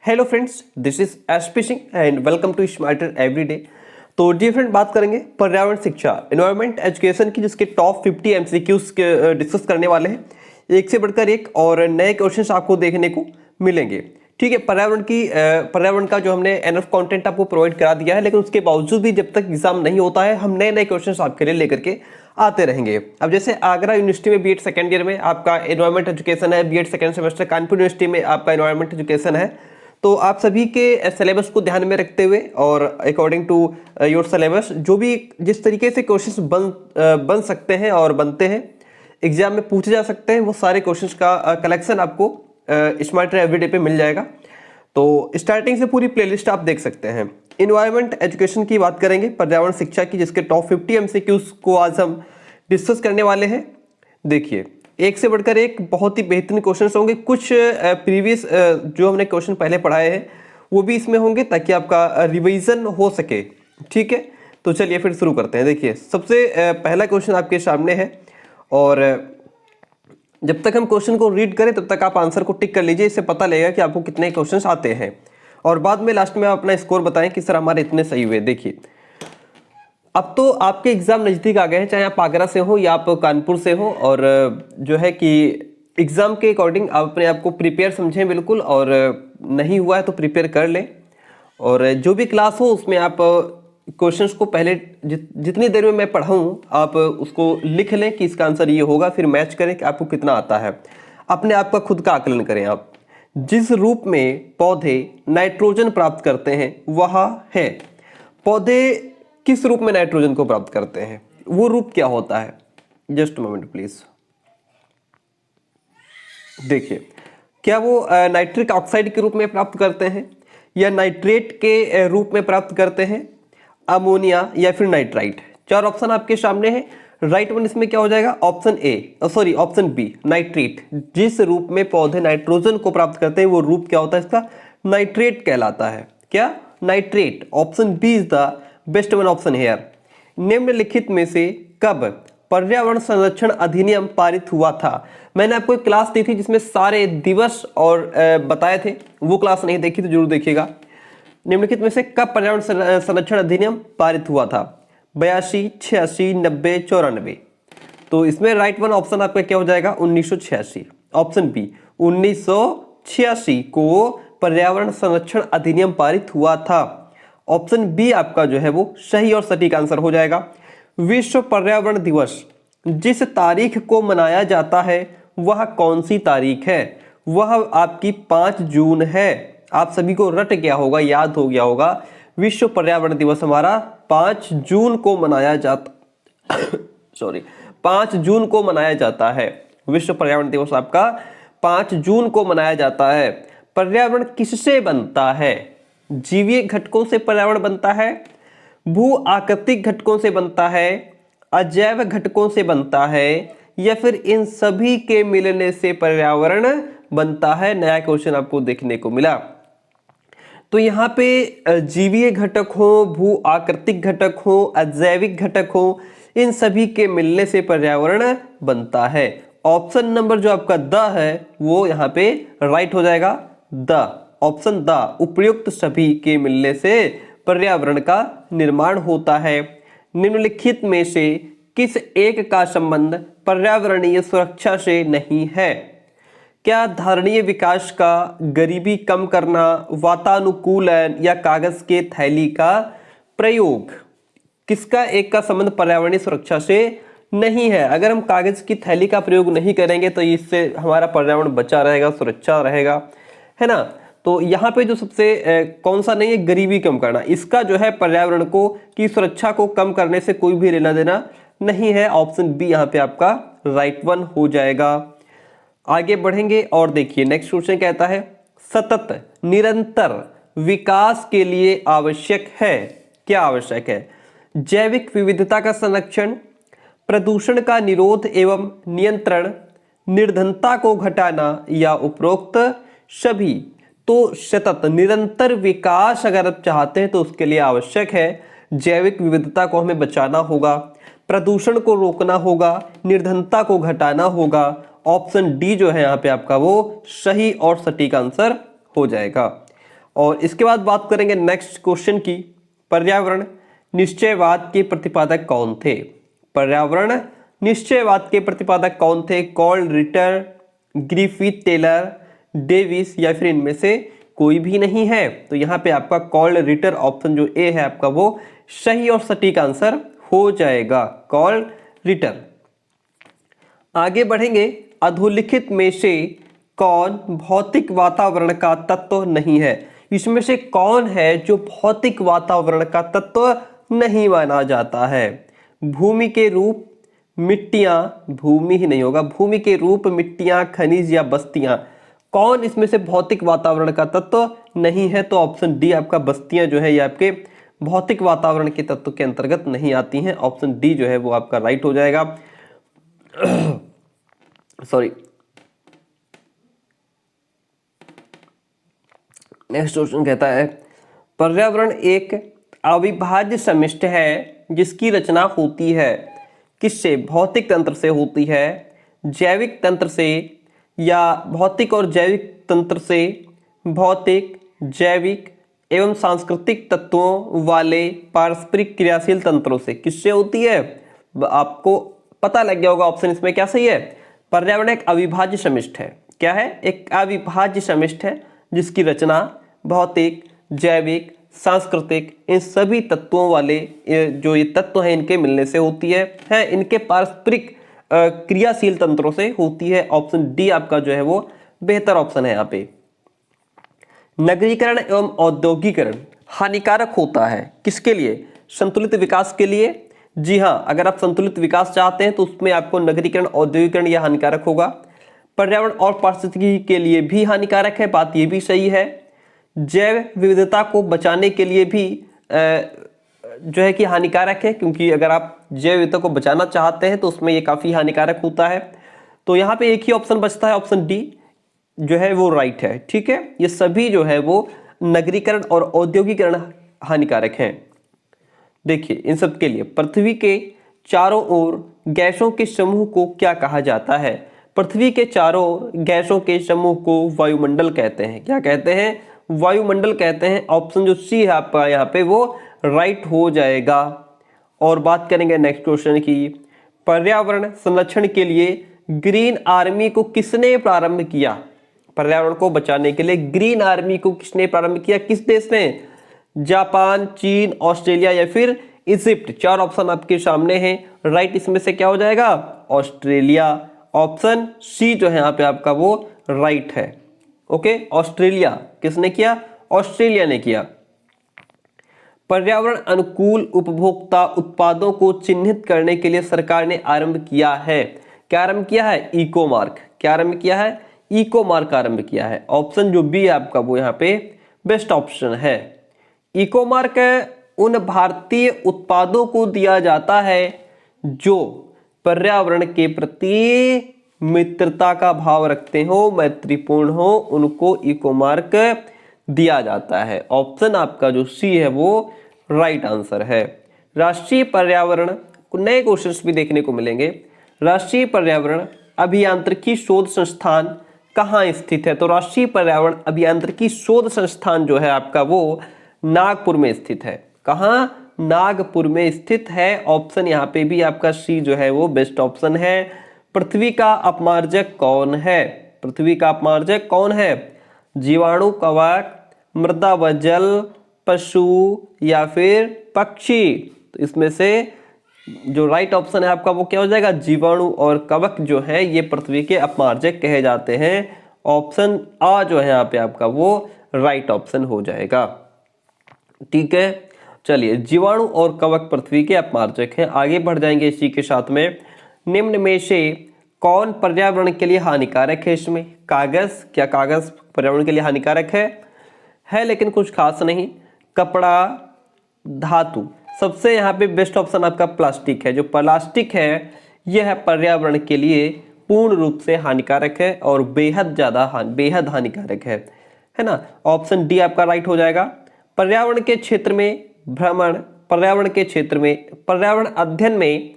Hello friends, this is SP Singh and welcome to smarter everyday. तो dear friend, बात करेंगे पर्यावरण शिक्षा एनवायरमेंट एजुकेशन की, जिसके टॉप 50 एमसीक्यूज डिस्कस करने वाले हैं। एक से बढ़कर एक और नए क्वेश्चंस आपको देखने को मिलेंगे। ठीक है, पर्यावरण का जो हमने एनफ कंटेंट आपको प्रोवाइड करा दिया है, लेकिन उसके बावजूद भी जब तक एग्जाम नहीं होता है हम नए नए क्वेश्चंस आपके लिए लेकर के आते रहेंगे। अब जैसे आगरा यूनिवर्सिटी में बीएड सेकेंड ईयर में आपका एनवायरमेंट एजुकेशन है, BEd second semester Kanpur university में आपका एनवायरमेंट एजुकेशन है। तो आप सभी के सिलेबस को ध्यान में रखते हुए और अकॉर्डिंग टू योर सिलेबस जो भी जिस तरीके से क्वेश्चंस बन सकते हैं और बनते हैं, एग्जाम में पूछे जा सकते हैं, वो सारे क्वेश्चंस का कलेक्शन आपको स्मार्टर एवरीडे पे मिल जाएगा। तो स्टार्टिंग से पूरी प्लेलिस्ट आप देख सकते हैं। इन्वायरमेंट एजुकेशन की बात करेंगे, पर्यावरण शिक्षा की, जिसके टॉप 50 एमसीक्यूज को आज हम डिस्कस करने वाले हैं। देखिए, एक से बढ़कर एक बहुत ही बेहतरीन क्वेश्चंस होंगे। कुछ प्रीवियस जो हमने क्वेश्चन पहले पढ़ाए हैं वो भी इसमें होंगे, ताकि आपका रिवीजन हो सके। ठीक है, तो चलिए फिर शुरू करते हैं। देखिए, सबसे पहला क्वेश्चन आपके सामने है और जब तक हम क्वेश्चन को रीड करें तब तक आप आंसर को टिक कर लीजिए। इससे पता लगेगा कि आपको कितने क्वेश्चंस आते हैं और बाद में लास्ट में आप अपना स्कोर बताएं कि सर हमारे इतने सही हुए। देखिए, अब तो आपके एग्जाम नज़दीक आ गए हैं, चाहे आप आगरा से हो या आप कानपुर से हो, और जो है कि एग्जाम के अकॉर्डिंग आप अपने आप को प्रिपेयर समझें बिल्कुल, और नहीं हुआ है तो प्रिपेयर कर लें। और जो भी क्लास हो उसमें आप क्वेश्चंस को पहले जितनी देर में मैं पढ़ाऊँ आप उसको लिख लें कि इसका आंसर ये होगा, फिर मैच करें कि आपको कितना आता है। अपने आप का खुद का आकलन करें आप। जिस रूप में पौधे नाइट्रोजन प्राप्त करते हैं वह है। पौधे किस रूप में नाइट्रोजन को प्राप्त करते हैं, वो रूप क्या होता है? Just moment please. देखिए, क्या वो नाइट्रिक ऑक्साइड के रूप में प्राप्त करते हैं, या नाइट्रेट के रूप में प्राप्त करते हैं, अमोनिया, या फिर नाइट्राइट? चार ऑप्शन आपके सामने है। राइट वन इसमें क्या हो जाएगा? Option B, nitrate. जिस रूप में पौधे नाइट्रोजन को प्राप्त करते हैं वो रूप क्या होता है इसका? नाइट्रेट कहलाता है। क्या? Nitrate. Option B is the best one option here. निम्नलिखित में से कब पर्यावरण संरक्षण अधिनियम पारित हुआ था? मैंने आपको एक क्लास दी थी जिसमें सारे दिवस और बताए थे, वो क्लास नहीं देखी तो जरूर देखिएगा। निम्नलिखित में से कब पर्यावरण संरक्षण अधिनियम पारित हुआ था? 82, 86, 90, 94। तो इसमें राइट वन ऑप्शन आपका क्या हो जाएगा? 1986। ऑप्शन बी, 1986 को पर्यावरण संरक्षण अधिनियम पारित हुआ था। ऑप्शन बी आपका जो है वो सही और सटीक आंसर हो जाएगा। विश्व पर्यावरण दिवस जिस तारीख को मनाया जाता है वह कौन सी तारीख है? वह आपकी 5 जून है। आप सभी को रट गया होगा, याद हो गया होगा। विश्व पर्यावरण दिवस हमारा 5 जून को मनाया जाता 5 जून को मनाया जाता है। विश्व पर्यावरण दिवस आपका 5 जून को मनाया जाता है। पर्यावरण किससे बनता है? जीवीय घटकों से पर्यावरण बनता है, भू आकृतिक घटकों से बनता है, अजैव घटकों से बनता है, या फिर इन सभी के मिलने से पर्यावरण बनता है? नया क्वेश्चन आपको देखने को मिला। तो यहाँ पे जीवीय घटक हो, भू आकृतिक घटक हो, अजैविक घटक हो, इन सभी के मिलने से पर्यावरण बनता है। ऑप्शन नंबर जो आपका द है वो यहाँ पे राइट हो जाएगा। द ऑप्शन द, उपयुक्त सभी के मिलने से पर्यावरण का निर्माण होता है। निम्नलिखित में से किस एक का संबंध पर्यावरणीय सुरक्षा से नहीं है? क्या धारणीय विकास का, गरीबी कम करना, वातानुकूलन, या कागज के थैली का प्रयोग? किसका एक का संबंध पर्यावरणीय सुरक्षा से नहीं है? अगर हम कागज की थैली का प्रयोग नहीं करेंगे तो इससे हमारा पर्यावरण बचा रहेगा, सुरक्षा रहेगा, है ना। तो यहाँ पे जो सबसे कौन सा नहीं है? गरीबी कम करना। इसका जो है पर्यावरण को की सुरक्षा को कम करने से कोई भी लेना देना नहीं है। ऑप्शन बी यहाँ पे आपका राइट वन हो जाएगा। आगे बढ़ेंगे और देखिए, नेक्स्ट क्वेश्चन कहता है, सतत निरंतर विकास के लिए आवश्यक है। क्या आवश्यक है? जैविक विविधता का संरक्षण, प्रदूषण का निरोध एवं नियंत्रण, निर्धनता को घटाना, या उपरोक्त सभी। तो सतत निरंतर विकास अगर आप चाहते हैं तो उसके लिए आवश्यक है जैविक विविधता को हमें बचाना होगा, प्रदूषण को रोकना होगा, निर्धनता को घटाना होगा। ऑप्शन डी जो है यहाँ पे आपका वो सही और सटीक आंसर हो जाएगा। और इसके बाद बात करेंगे नेक्स्ट क्वेश्चन की, पर्यावरण निश्चयवाद के प्रतिपादक कौन थे? पर्यावरण निश्चयवाद के प्रतिपादक कौन थे? Karl Ritter, Griffith, Taylor, Davis या फिर इनमें से कोई भी नहीं है। तो यहाँ पे आपका कार्ल रिटर ऑप्शन जो ए है आपका वो सही और सटीक आंसर हो जाएगा, कार्ल रिटर। आगे बढ़ेंगे, अधोलिखित में से कौन भौतिक वातावरण का तत्व नहीं है? इसमें से कौन है जो भौतिक वातावरण का तत्व नहीं माना जाता है? भूमि के रूप, मिट्टियां, भूमि ही नहीं होगा, भूमि के रूप, मिट्टियां, खनिज या बस्तियां, कौन इसमें से भौतिक वातावरण का तत्व नहीं है? तो ऑप्शन डी आपका बस्तियां जो है ये आपके भौतिक वातावरण के तत्व के अंतर्गत नहीं आती हैं। ऑप्शन डी जो है वो आपका राइट हो जाएगा। सॉरी, नेक्स्ट क्वेश्चन कहता है, पर्यावरण एक अविभाज्य समिष्टि है जिसकी रचना होती है किससे? भौतिक तंत्र से होती है, जैविक तंत्र से, या भौतिक और जैविक तंत्र से, भौतिक, जैविक एवं सांस्कृतिक तत्वों वाले पारस्परिक क्रियाशील तंत्रों से। किससे होती है? आपको पता लग गया होगा ऑप्शन इसमें क्या सही है। पर्यावरण एक अविभाज्य समिष्टि है। क्या है? एक अविभाज्य समिष्टि है जिसकी रचना भौतिक, जैविक, सांस्कृतिक इन सभी तत्वों वाले जो ये तत्व हैं इनके मिलने से होती है इनके पारस्परिक क्रियाशील तंत्रों से होती है। ऑप्शन डी आपका जो है वो बेहतर ऑप्शन है यहाँ पे। नगरीकरण एवं औद्योगिकरण हानिकारक होता है किसके लिए? संतुलित विकास के लिए। जी हाँ, अगर आप संतुलित विकास चाहते हैं तो उसमें आपको नगरीकरण, औद्योगिकरण यह हानिकारक होगा। पर्यावरण और पारिस्थितिकी के लिए भी हानिकारक है, बात ये भी सही है। जैव विविधता को बचाने के लिए भी जो है कि हानिकारक है, क्योंकि अगर आप जैव विविधता को बचाना चाहते हैं तो उसमें ये काफी हानिकारक होता है। तो यहाँ पे एक ही ऑप्शन बचता है, ऑप्शन डी जो है वो राइट है। ठीक है, ये सभी जो है वो नगरीकरण और औद्योगिकरण हानिकारक हैं। देखिए इन सब के लिए पृथ्वी के चारों ओर गैसों के समूह को क्या कहा जाता है? पृथ्वी के चारों ओर गैसों के समूह को वायुमंडल कहते हैं। क्या कहते हैं? वायुमंडल कहते हैं। ऑप्शन जो सी है आपका यहाँ पे वो राइट हो जाएगा। और बात करेंगे नेक्स्ट क्वेश्चन की, पर्यावरण संरक्षण के लिए ग्रीन आर्मी को किसने प्रारंभ किया? पर्यावरण को बचाने के लिए ग्रीन आर्मी को किसने प्रारंभ किया? किस देश ने? जापान, चीन, ऑस्ट्रेलिया या फिर इजिप्ट। चार ऑप्शन आपके सामने हैं, राइट इसमें से क्या हो जाएगा? ऑस्ट्रेलिया। ऑप्शन सी जो है यहाँ पे आपका वो राइट है। Okay, Australia. किसने किया? ऑस्ट्रेलिया ने किया। पर्यावरण अनुकूल उपभोक्ता उत्पादों को चिन्हित करने के लिए सरकार ने आरंभ किया है। क्या आरंभ किया है? Eco mark. क्या आरंभ किया है? इको मार्क आरंभ किया है। ऑप्शन जो बी है आपका वो यहाँ पे बेस्ट ऑप्शन है। इको मार्क उन भारतीय उत्पादों को दिया जाता है जो पर्यावरण के प्रति मित्रता का भाव रखते हो, मैत्रीपूर्ण हो, उनको इको मार्क दिया जाता है। ऑप्शन आपका जो सी है वो राइट आंसर है। राष्ट्रीय पर्यावरण, नए क्वेश्चंस भी देखने को मिलेंगे। राष्ट्रीय पर्यावरण अभियांत्रिकी शोध संस्थान कहाँ स्थित है? तो राष्ट्रीय पर्यावरण अभियांत्रिकी शोध संस्थान जो है आपका वो नागपुर में स्थित है। कहाँ? नागपुर में स्थित है। ऑप्शन यहाँ पे भी आपका सी जो है वो बेस्ट ऑप्शन है। पृथ्वी का अपमार्जक कौन है? पृथ्वी का अपमार्जक कौन है? जीवाणु, कवक, मृदा व जल, पशु या फिर पक्षी। तो इसमें से जो राइट ऑप्शन है आपका वो क्या हो जाएगा? जीवाणु और कवक जो है ये पृथ्वी के अपमार्जक कहे जाते हैं। ऑप्शन आ जो है यहाँ पे आपका वो राइट ऑप्शन हो जाएगा। ठीक है, चलिए, जीवाणु और कवक पृथ्वी के अपमार्जक हैं। आगे बढ़ जाएंगे इसी के साथ में। निम्न में से कौन पर्यावरण के लिए हानिकारक है? इसमें कागज। क्या कागज पर्यावरण के लिए हानिकारक है लेकिन कुछ खास नहीं। कपड़ा, धातु। सबसे यहाँ पे बेस्ट ऑप्शन आपका प्लास्टिक है। जो प्लास्टिक है यह पर्यावरण के लिए पूर्ण रूप से हानिकारक है और बेहद हानिकारक है ना। ऑप्शन डी आपका राइट हो जाएगा। पर्यावरण के क्षेत्र में भ्रमण, पर्यावरण अध्ययन में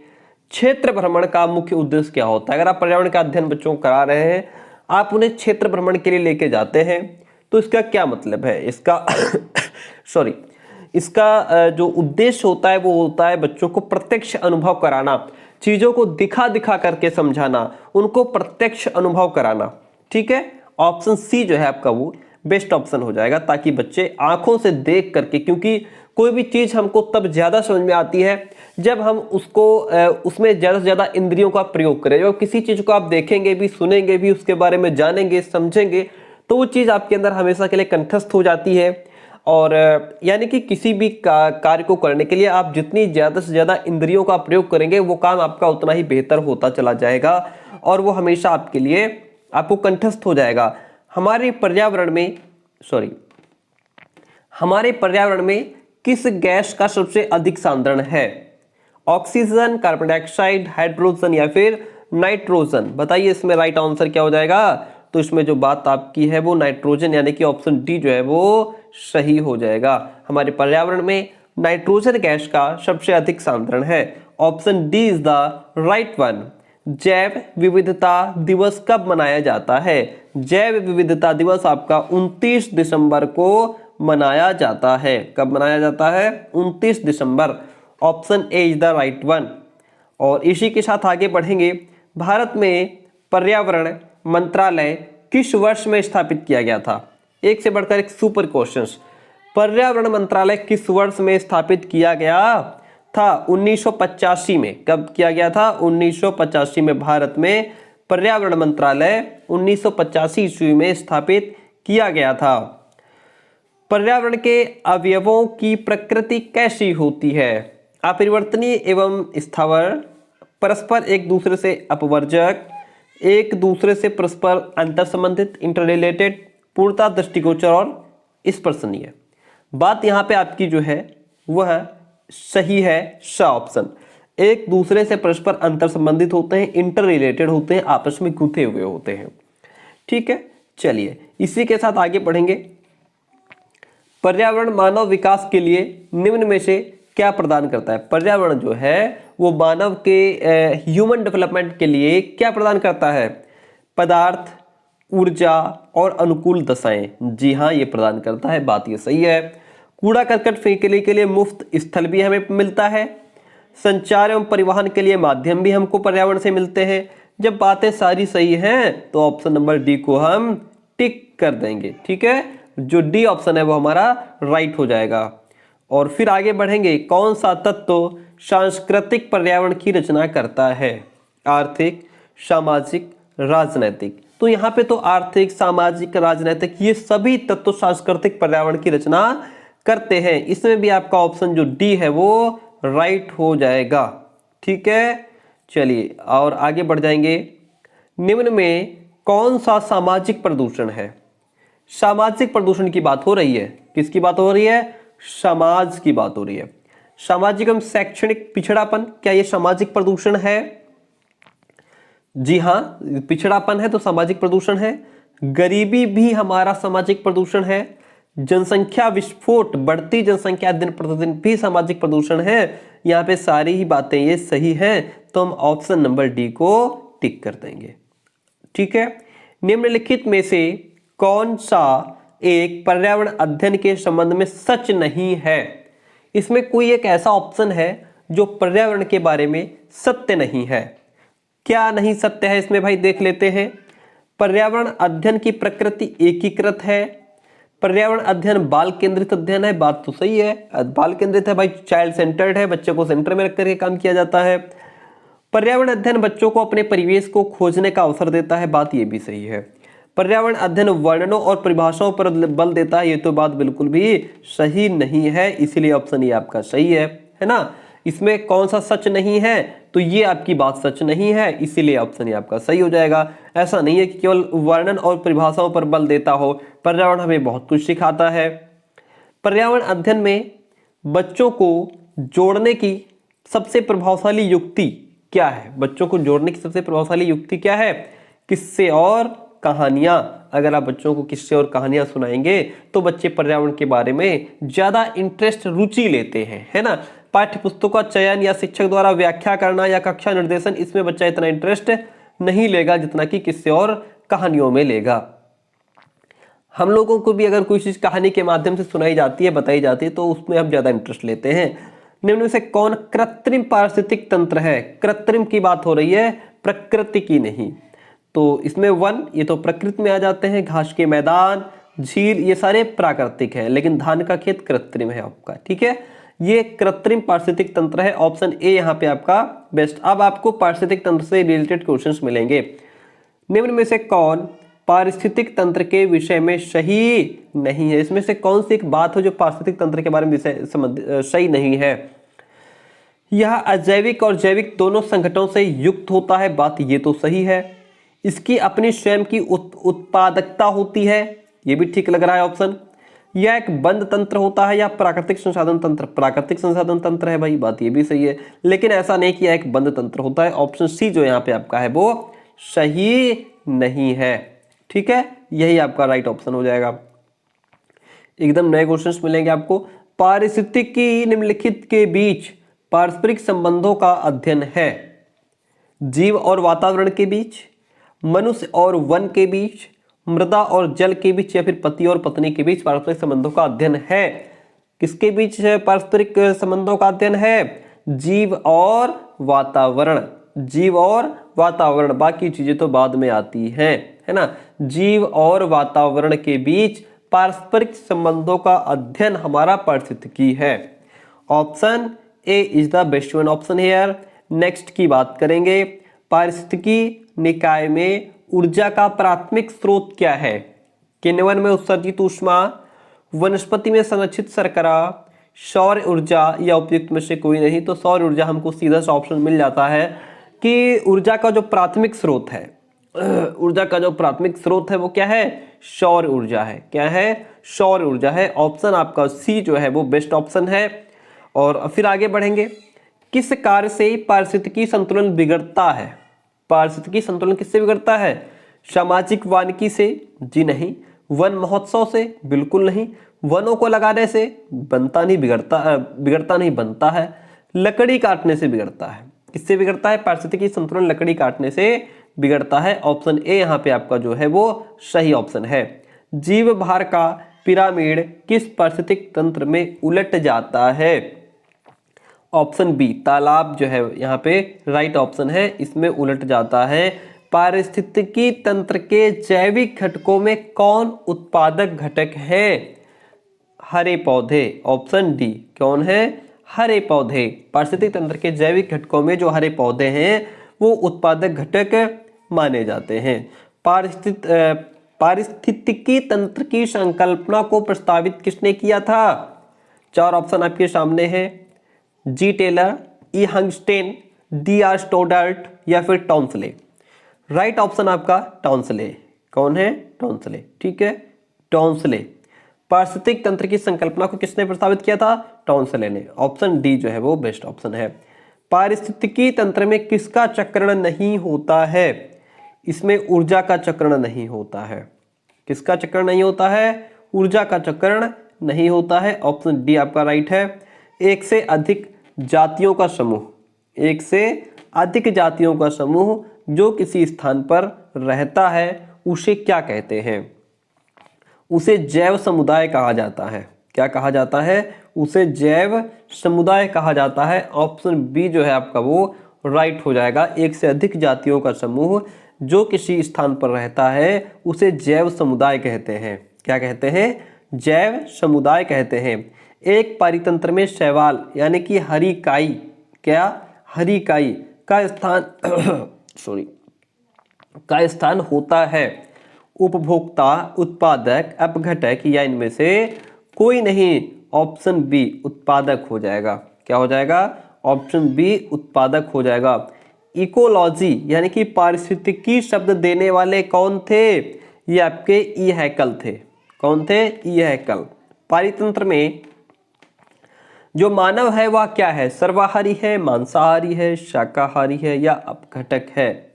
क्षेत्र भ्रमण का मुख्य उद्देश्य क्या होता है? अगर आप पर्यावरण का अध्ययन बच्चों को करा रहे हैं, आप उन्हें क्षेत्र भ्रमण के लिए लेके जाते हैं, तो इसका क्या मतलब है, इसका सॉरी इसका जो उद्देश्य होता है वो होता है बच्चों को प्रत्यक्ष अनुभव कराना, चीजों को दिखा दिखा करके समझाना, उनको प्रत्यक्ष अनुभव कराना। ठीक है, ऑप्शन सी जो है आपका वो बेस्ट ऑप्शन हो जाएगा, ताकि बच्चे आंखों से देख करके, क्योंकि कोई भी चीज हमको तब ज्यादा समझ में आती है जब हम उसको उसमें ज्यादा से ज्यादा इंद्रियों का प्रयोग करें। जब किसी चीज को आप देखेंगे भी, सुनेंगे भी, उसके बारे में जानेंगे, समझेंगे, तो वो चीज आपके अंदर हमेशा के लिए कंठस्थ हो जाती है। और यानी कि किसी भी कार्य को करने के लिए आप जितनी ज्यादा से ज्यादा इंद्रियों का प्रयोग करेंगे, वो काम आपका उतना ही बेहतर होता चला जाएगा और वो हमेशा आपके लिए आपको कंठस्थ हो जाएगा। हमारे पर्यावरण में किस गैस का सबसे अधिक सांद्रण है? ऑक्सीजन, कार्बन डाइऑक्साइड, हाइड्रोजन या फिर नाइट्रोजन? बताइए इसमें राइट आंसर क्या हो जाएगा। तो इसमें जो बात आपकी है वो नाइट्रोजन, यानी कि ऑप्शन डी जो है वो सही हो जाएगा। हमारे पर्यावरण में नाइट्रोजन गैस का सबसे अधिक सांद्रण है। Option D is the right one. जैव विविधता दिवस कब मनाया जाता है? जैव विविधता दिवस आपका 29 दिसंबर को मनाया जाता है। कब मनाया जाता है? 29 दिसंबर। Option a is the right one. और इसी के साथ आगे बढ़ेंगे। भारत में पर्यावरण मंत्रालय किस वर्ष में स्थापित किया गया था? एक से बढ़कर एक सुपर क्वेश्चंस। पर्यावरण मंत्रालय किस वर्ष में स्थापित किया गया था? 1985 में। कब किया गया था? 1985 में भारत में पर्यावरण मंत्रालय 1985 ईस्वी में स्थापित किया गया था। पर्यावरण के अवयवों की प्रकृति कैसी होती है? अपरिवर्तनीय एवं स्थावर, परस्पर एक दूसरे से अपवर्जक, एक दूसरे से परस्पर अंतर संबंधित, इंटररिलेटेड, पूर्णता दृष्टिगोचर और स्पर्शनीय। बात यहाँ पे आपकी जो है वह सही है, स ऑप्शन। एक दूसरे से परस्पर अंतर संबंधित होते हैं, इंटर रिलेटेड होते हैं, आपस में गुंथे हुए होते हैं। ठीक है, चलिए इसी के साथ आगे बढ़ेंगे। पर्यावरण मानव विकास के लिए निम्न में से क्या प्रदान करता है? पर्यावरण जो है वो मानव के ह्यूमन डेवलपमेंट के लिए क्या प्रदान करता है? पदार्थ, ऊर्जा और अनुकूल दशाएं। जी हाँ, ये प्रदान करता है, बात ये सही है। कूड़ा करकट फेंकने के लिए मुफ्त स्थल भी हमें मिलता है। संचार एवं परिवहन के लिए माध्यम भी हमको पर्यावरण से मिलते हैं। जब बातें सारी सही हैं तो ऑप्शन नंबर डी को हम टिक कर देंगे। ठीक है, जो डी ऑप्शन है वो हमारा राइट हो जाएगा। और फिर आगे बढ़ेंगे। कौन सा तत्व सांस्कृतिक पर्यावरण की रचना करता है? आर्थिक, सामाजिक, राजनैतिक। तो यहाँ पे तो आर्थिक, सामाजिक, राजनैतिक ये सभी तत्व सांस्कृतिक पर्यावरण की रचना करते हैं। इसमें भी आपका ऑप्शन जो डी है वो राइट हो जाएगा। ठीक है, चलिए और आगे बढ़ जाएंगे। निम्न में कौन सा सामाजिक प्रदूषण है? सामाजिक प्रदूषण की बात हो रही है। किसकी बात हो रही है? समाज की बात हो रही है। सामाजिक एवं शैक्षणिक पिछड़ापन, क्या ये सामाजिक प्रदूषण है? जी हाँ, पिछड़ापन है तो सामाजिक प्रदूषण है। गरीबी भी हमारा सामाजिक प्रदूषण है। जनसंख्या विस्फोट, बढ़ती जनसंख्या दिन प्रतिदिन भी सामाजिक प्रदूषण है। यहाँ पे सारी ही बातें ये सही हैं, तो हम ऑप्शन नंबर डी को टिक कर देंगे। ठीक है, निम्नलिखित में से कौन सा एक पर्यावरण अध्ययन के संबंध में सच नहीं है? इसमें कोई एक ऐसा ऑप्शन है जो पर्यावरण के बारे में सत्य नहीं है। क्या नहीं सत्य है इसमें भाई, देख लेते हैं। पर्यावरण अध्ययन की प्रकृति एकीकृत है। पर्यावरण अध्ययन बाल केंद्रित अध्ययन है, बात तो सही है, बाल केंद्रित है भाई, चाइल्ड सेंटर्ड है, बच्चे को सेंटर में रख करके काम किया जाता है। पर्यावरण अध्ययन बच्चों को अपने परिवेश को खोजने का अवसर देता है, बात ये भी सही है। पर्यावरण अध्ययन वर्णनों और परिभाषाओं पर बल देता है, ये तो बात बिल्कुल भी सही नहीं है, इसीलिए ऑप्शन ये आपका सही है ना। इसमें कौन सा सच नहीं है? तो ये आपकी बात सच नहीं है, इसीलिए ऑप्शन ये आपका सही हो जाएगा। ऐसा नहीं है कि केवल वर्णन और परिभाषाओं पर बल देता हो, पर्यावरण हमें बहुत कुछ सिखाता है। पर्यावरण अध्ययन में बच्चों को जोड़ने की सबसे प्रभावशाली युक्ति क्या है? बच्चों को जोड़ने की सबसे प्रभावशाली युक्ति क्या है? किस्से और कहानियां। अगर आप बच्चों को किस्से और कहानियां सुनाएंगे तो बच्चे पर्यावरण के बारे में ज्यादा इंटरेस्ट, रुचि लेते हैं, है ना। पाठ्य पुस्तकों का चयन या शिक्षक द्वारा व्याख्या करना या कक्षा निर्देशन, इसमें बच्चा इतना इंटरेस्ट नहीं लेगा जितना कि किस्से और कहानियों में लेगा। हम लोगों को भी अगर कोई चीज़ कहानी के माध्यम से सुनाई जाती है, बताई जाती है, तो उसमें हम ज़्यादा इंटरेस्ट लेते हैं। निम्न में से कौन कृत्रिम पारिस्थितिक तंत्र है? कृत्रिम की बात हो रही है, प्रकृति की नहीं। तो इसमें वन, ये तो प्रकृति में आ जाते हैं, घास के मैदान, झील, ये सारे प्राकृतिक है, लेकिन धान का खेत कृत्रिम है आपका। ठीक है, ये कृत्रिम पारिस्थितिक तंत्र है। ऑप्शन ए यहाँ पे आपका बेस्ट। अब आपको पारिस्थितिक तंत्र से रिलेटेड क्वेश्चंस मिलेंगे। निम्न में से कौन पारिस्थितिक तंत्र के विषय में सही नहीं है? इसमें से कौन सी एक बात है जो पारिस्थितिक तंत्र के बारे में सही नहीं है? यह अजैविक और जैविक दोनों संगठनों से युक्त होता है, बात ये तो सही है। इसकी अपनी स्वयं की उत्पादकता होती है, ये भी ठीक लग रहा है ऑप्शन। यह एक बंद तंत्र होता है या प्राकृतिक संसाधन तंत्र? प्राकृतिक संसाधन तंत्र है भाई, बात ये भी सही है, लेकिन ऐसा नहीं कि यह एक बंद तंत्र होता है। ऑप्शन सी जो यहाँ पे आपका है वो सही नहीं है। ठीक है, यही आपका राइट ऑप्शन हो जाएगा। एकदम नए क्वेश्चंस मिलेंगे आपको। पारिस्थितिकी निम्नलिखित के बीच पारस्परिक संबंधों का अध्ययन है। जीव और वातावरण के बीच, मनुष्य और वन के बीच, मृदा और जल के बीच, या फिर पति और पत्नी के बीच पारस्परिक संबंधों का अध्ययन है। किसके बीच पारस्परिक संबंधों का अध्ययन है? जीव और वातावरण। जीव और वातावरण, बाकी चीजें तो बाद में आती हैं, है ना। जीव और वातावरण के बीच पारस्परिक संबंधों का अध्ययन हमारा पारिस्थितिकी है। Option a is the best one option here. Next की बात करेंगे, पारिस्थितिकी निकाय में ऊर्जा का प्राथमिक स्रोत क्या है? किण्वन में उत्सर्जित ऊष्मा, वनस्पति में संरक्षित शर्करा, सौर ऊर्जा, या उपयुक्त में से कोई नहीं। तो सौर ऊर्जा हमको सीधा सा ऑप्शन मिल जाता है कि ऊर्जा का जो प्राथमिक स्रोत है, ऊर्जा का जो प्राथमिक स्रोत है वो क्या है? सौर ऊर्जा है। क्या है? सौर ऊर्जा है। ऑप्शन आपका सी जो है वो बेस्ट ऑप्शन है। और फिर आगे बढ़ेंगे, किस कार्य से पारिस्थितिकी संतुलन बिगड़ता है? पारिस्थितिकी संतुलन किससे बिगड़ता है? सामाजिक वानिकी से? जी नहीं। वन महोत्सव से? बिल्कुल नहीं। वनों को लगाने से बनता नहीं, बिगड़ता नहीं, बनता है। लकड़ी काटने से बिगड़ता है। किससे बिगड़ता है? पारिस्थितिकी संतुलन लकड़ी काटने से बिगड़ता है। ऑप्शन ए यहाँ पे आपका जो है वो सही ऑप्शन है। जीव भार का पिरामिड किस पारिस्थितिक तंत्र में उलट जाता है? ऑप्शन बी, तालाब जो है यहाँ पे राइट ऑप्शन है, इसमें उलट जाता है। पारिस्थितिकी तंत्र के जैविक घटकों में कौन उत्पादक घटक है? हरे पौधे। ऑप्शन डी, कौन है? हरे पौधे। पारिस्थितिक तंत्र के जैविक घटकों में जो हरे पौधे हैं वो उत्पादक घटक माने जाते हैं। पारिस्थितिकी तंत्र की संकल्पना को प्रस्तावित किसने किया था? चार ऑप्शन आपके सामने हैं, जी टेलर, ई हंगस्टेन, डी आर स्टोडर्ट, या फिर टॉन्सले। राइट ऑप्शन आपका टॉन्सले। कौन है? टॉन्सले। ठीक है, टॉन्सले। पारिस्थितिक तंत्र की संकल्पना को किसने प्रस्तावित किया था? टॉन्सले ने। ऑप्शन डी जो है वो बेस्ट ऑप्शन है। पारिस्थितिकी तंत्र में किसका चक्रण नहीं होता है? इसमें ऊर्जा का चक्रण नहीं होता है। किसका चक्रण नहीं होता है? ऊर्जा का चक्रण नहीं होता है। ऑप्शन डी आपका राइट है। एक से अधिक जातियों का समूह, एक से अधिक जातियों का समूह जो किसी स्थान पर रहता है उसे क्या कहते हैं? उसे जैव समुदाय कहा जाता है। क्या कहा जाता है? उसे जैव समुदाय कहा जाता है। ऑप्शन बी जो है आपका वो राइट हो जाएगा। एक से अधिक जातियों का समूह जो किसी स्थान पर रहता है उसे जैव समुदाय कहते हैं। क्या कहते हैं? जैव समुदाय कहते हैं। एक पारितंत्र में शैवाल यानी कि हरी काई, क्या? हरी काई का स्थान सॉरी का स्थान होता है उपभोक्ता, उत्पादक, अपघटक, या इनमें से कोई नहीं। ऑप्शन बी उत्पादक हो जाएगा। क्या हो जाएगा? ऑप्शन बी उत्पादक हो जाएगा। इकोलॉजी यानी कि पारिस्थितिकी शब्द देने वाले कौन थे? ये आपके ई हैकल थे। कौन थे? ई हैकल। पारितंत्र में जो मानव है वह क्या है? सर्वाहारी है, मांसाहारी है, शाकाहारी है, या अपघटक है?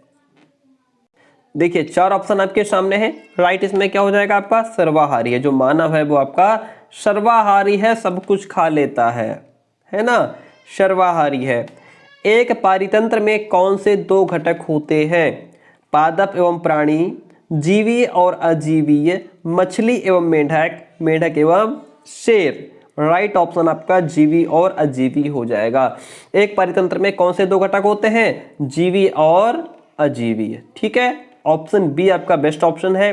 देखिए चार ऑप्शन आपके सामने हैं। राइट इसमें क्या हो जाएगा आपका? सर्वाहारी है। जो मानव है वो आपका सर्वाहारी है, सब कुछ खा लेता है ना, सर्वाहारी है। एक पारितंत्र में कौन से दो घटक होते हैं? पादप एवं प्राणी, जीवीय और अजीवीय, मछली एवं मेंढक, मेंढक एवं शेर। राइट ऑप्शन आपका जीवी और अजीवी हो जाएगा। एक परितंत्र में कौन से दो घटक होते हैं? जीवी और अजीवी। ठीक है, ऑप्शन बी आपका बेस्ट ऑप्शन है।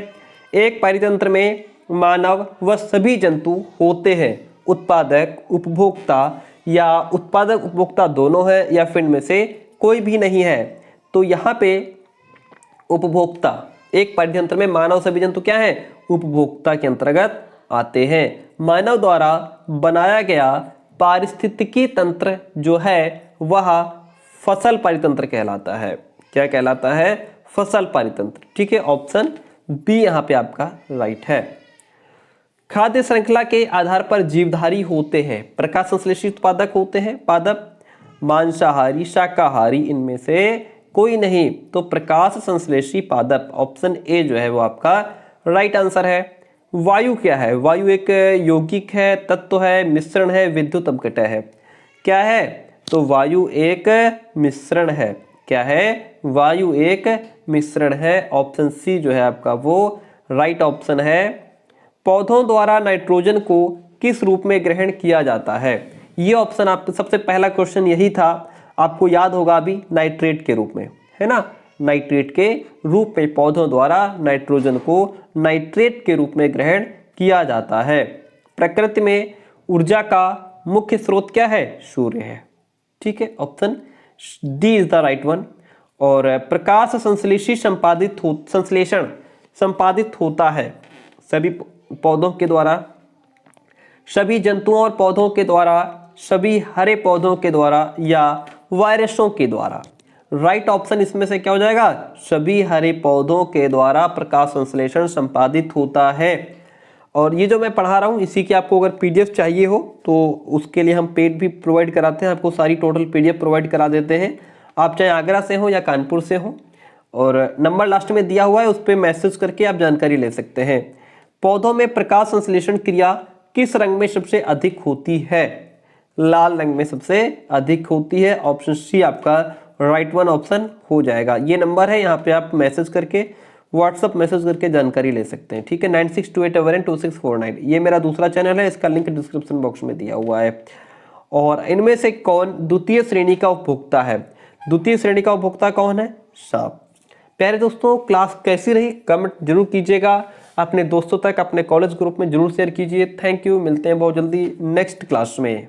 एक परितंत्र में मानव व सभी जंतु होते हैं। उत्पादक, उपभोक्ता या उत्पादक उपभोक्ता दोनों है या फिर इनमें से कोई भी नहीं है। तो यहाँ पे उपभोक्ता, एक परितंत्र में मानव सभी जंतु क्या है? उपभोक्ता के अंतर्गत आते हैं। मानव द्वारा बनाया गया पारिस्थितिकी तंत्र जो है वह फसल परितंत्र कहलाता है। क्या कहलाता है? फसल परितंत्र। ठीक है, ऑप्शन बी यहाँ पे आपका राइट है। खाद्य श्रृंखला के आधार पर जीवधारी होते हैं। प्रकाश संश्लेषी उत्पादक होते हैं। पादप, मांसाहारी, शाकाहारी, इनमें से कोई नहीं। तो प्रकाश संश्लेषी पादप, ऑप्शन ए जो है वो आपका राइट आंसर है। वायु क्या है? वायु एक यौगिक है, तत्व है, मिश्रण है, विद्युत अपघटय है। क्या है? तो वायु एक मिश्रण है। क्या है? वायु एक मिश्रण है। ऑप्शन सी जो है आपका वो राइट ऑप्शन है। पौधों द्वारा नाइट्रोजन को किस रूप में ग्रहण किया जाता है? ये ऑप्शन आपका सबसे पहला क्वेश्चन यही था, आपको याद होगा अभी, नाइट्रेट के रूप में, है ना। नाइट्रेट के रूप में पौधों द्वारा नाइट्रोजन को नाइट्रेट के रूप में ग्रहण किया जाता है। प्रकृति में ऊर्जा का मुख्य स्रोत क्या है? सूर्य है। ठीक है, option D is the right one. और प्रकाश संश्लेषी संश्लेषण संपादित होता है सभी पौधों के द्वारा, सभी जंतुओं और पौधों के द्वारा, सभी हरे पौधों के द्वारा या वायरसों के द्वारा। राइट ऑप्शन इसमें से क्या हो जाएगा? सभी हरे पौधों के द्वारा प्रकाश संश्लेषण संपादित होता है। और ये जो मैं पढ़ा रहा हूँ इसी की आपको अगर पीडीएफ चाहिए हो तो उसके लिए हम पेड भी प्रोवाइड कराते हैं, आपको सारी टोटल पीडीएफ प्रोवाइड करा देते हैं। आप चाहे आगरा से हो या कानपुर से हो, और नंबर लास्ट में दिया हुआ है, उस पर मैसेज करके आप जानकारी ले सकते हैं। पौधों में प्रकाश संश्लेषण क्रिया किस रंग में सबसे अधिक होती है? लाल रंग में सबसे अधिक होती है। ऑप्शन सी आपका राइट वन ऑप्शन हो जाएगा। ये नंबर है, यहाँ पे आप मैसेज करके, व्हाट्सअप मैसेज करके जानकारी ले सकते हैं। ठीक है, 9628812649। ये मेरा दूसरा चैनल है, इसका लिंक डिस्क्रिप्शन बॉक्स में दिया हुआ है। और इनमें से कौन द्वितीय श्रेणी का उपभोक्ता है? द्वितीय श्रेणी का उपभोक्ता कौन है? सांप। प्यारे दोस्तों, क्लास कैसी रही कमेंट जरूर कीजिएगा, अपने दोस्तों तक, अपने कॉलेज ग्रुप में जरूर शेयर कीजिए। थैंक यू, मिलते हैं बहुत जल्दी नेक्स्ट क्लास में।